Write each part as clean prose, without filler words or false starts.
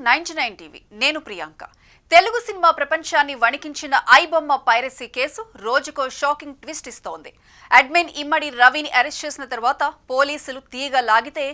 99 TV. నేను Priyanka. Telugu cinema ప్రపంచాన్ని వణికించిన iBomma piracy case రోజుకో షాకింగ్ ట్విస్ట్ ఇస్తోంది. అడ్మిన్ ఇమ్మడి రవిని అరెస్ట్ చేసిన తర్వాత పోలీసులు తీగ లాగితే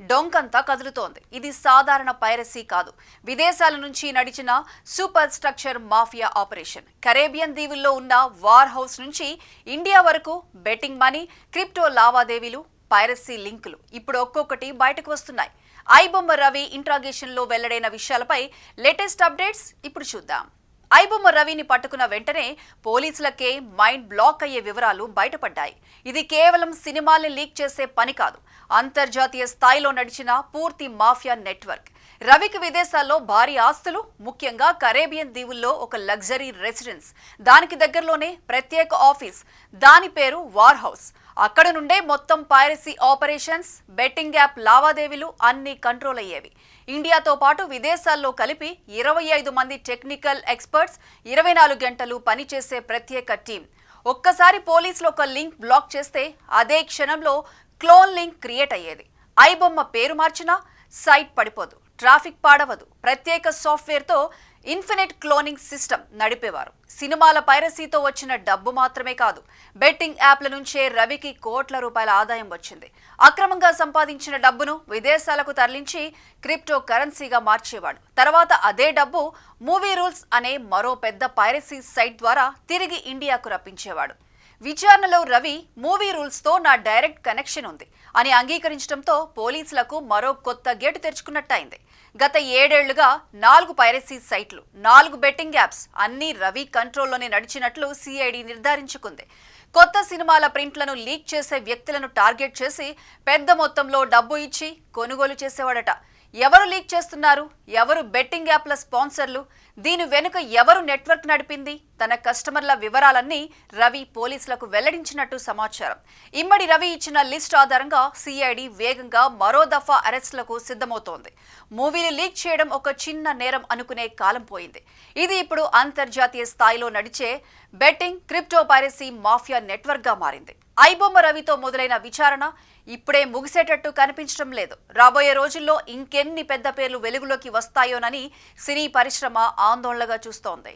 డొంకంతా కదులుతోంది. ఇది సాధారణ పైరసీ కాదు. విదేశాల నుంచి నడిచిన super structure mafia operation. Caribbean దీవుల్లో ఉన్న వార్ హౌస్ నుంచి ఇండియా వరకు బెట్టింగ్ మనీ, క్రిప్టో లావాదేవీలు, పైరసీ లింకులు ఇప్పుడు ఒక్కొక్కటి బయటకు వస్తున్నాయి. ఐబొమ్మ రవి ఇంట్రాగేషన్ లో వెల్లడైన విషయాలపై లేటెస్ట్ అప్డేట్స్ ఇప్పుడు చూద్దాం. ఐబొమ్మ రవిని పట్టుకున్న వెంటనే పోలీసులకే మైండ్ బ్లాక్ అయ్యే వివరాలు బయటపడ్డాయి. ఇది కేవలం సినిమాల్ని లీక్ చేసే పని కాదు, అంతర్జాతీయ స్థాయిలో నడిచిన పూర్తి మాఫియా నెట్వర్క్. రవికి విదేశాల్లో భారీ ఆస్తులు, ముఖ్యంగా కరేబియన్ దీవుల్లో ఒక లగ్జరీ రెసిడెన్స్, దానికి దగ్గరలోనే ప్రత్యేక ఆఫీస్, దాని పేరు వార్ హౌస్. అక్కడ నుండే మొత్తం పైరసీ ఆపరేషన్స్, బెట్టింగ్ యాప్ లావాదేవీలు అన్ని కంట్రోల్ అయ్యేవి. ఇండియాతో పాటు విదేశాల్లో కలిపి 25 మంది టెక్నికల్ ఎక్స్పర్ట్స్, 24 గంటలు పనిచేసే ప్రత్యేక టీం. ఒక్కసారి పోలీసులు ఒక లింక్ బ్లాక్ చేస్తే అదే క్షణంలో క్లోన్ లింక్ క్రియేట్ అయ్యేది. ఐబొమ్మ పేరు మార్చినా సైట్ పడిపోదు, ట్రాఫిక్ పాడవదు. ప్రత్యేక సాఫ్ట్వేర్తో ఇన్ఫినిట్ క్లోనింగ్ సిస్టమ్ నడిపేవారు. సినిమాల పైరసీతో వచ్చిన డబ్బు మాత్రమే కాదు, బెట్టింగ్ యాప్ల నుంచే రవికి కోట్ల రూపాయల ఆదాయం వచ్చింది. అక్రమంగా సంపాదించిన డబ్బును విదేశాలకు తరలించి క్రిప్టో కరెన్సీగా మార్చేవాడు. తర్వాత అదే డబ్బు మూవీ రూల్స్ అనే మరో పెద్ద పైరసీ సైట్ ద్వారా తిరిగి ఇండియాకు రప్పించేవాడు. విచారణలో రవి మూవీ రూల్స్ తో నా డైరెక్ట్ కనెక్షన్ ఉంది అని అంగీకరించడంతో పోలీసులకు మరో కొత్త గేటు తెరుచుకున్నట్టయింది. గత 7 ఏళ్లుగా 4 పైరసీ సైట్లు, 4 బెట్టింగ్ యాప్స్ అన్నీ రవి కంట్రోల్లోనే నడిచినట్లు సిఐడి నిర్ధారించుకుంది. కొత్త సినిమాల ప్రింట్లను లీక్ చేసే వ్యక్తులను టార్గెట్ చేసి పెద్ద మొత్తంలో డబ్బు ఇచ్చి కొనుగోలు చేసేవాడట. ఎవరు లీక్ చేస్తున్నారు, ఎవరు బెట్టింగ్ యాప్ల స్పాన్సర్లు, దీని వెనుక ఎవరు నెట్వర్క్ నడిపింది, తన కస్టమర్ల వివరాలన్నీ రవి పోలీసులకు వెల్లడించినట్టు సమాచారం. ఇమ్మడి రవి ఇచ్చిన లిస్ట్ ఆధారంగా సిఐడి వేగంగా మరో దఫా అరెస్టులకు సిద్ధమవుతోంది. మూవీలు లీక్ చేయడం ఒక చిన్న నేరం అనుకునే కాలం పోయింది. ఇది ఇప్పుడు అంతర్జాతీయ స్థాయిలో నడిచే betting, crypto piracy mafia network గా మారింది. ఐబొమ్మ రవితో మొదలైన విచారణ ఇప్పుడే ముగిసేటట్టు కనిపించడం లేదు. రాబోయే రోజుల్లో ఇంకెన్ని పెద్ద పేర్లు వెలుగులోకి వస్తాయోనని సినీ పరిశ్రమ ఆందోళనగా చూస్తోంది.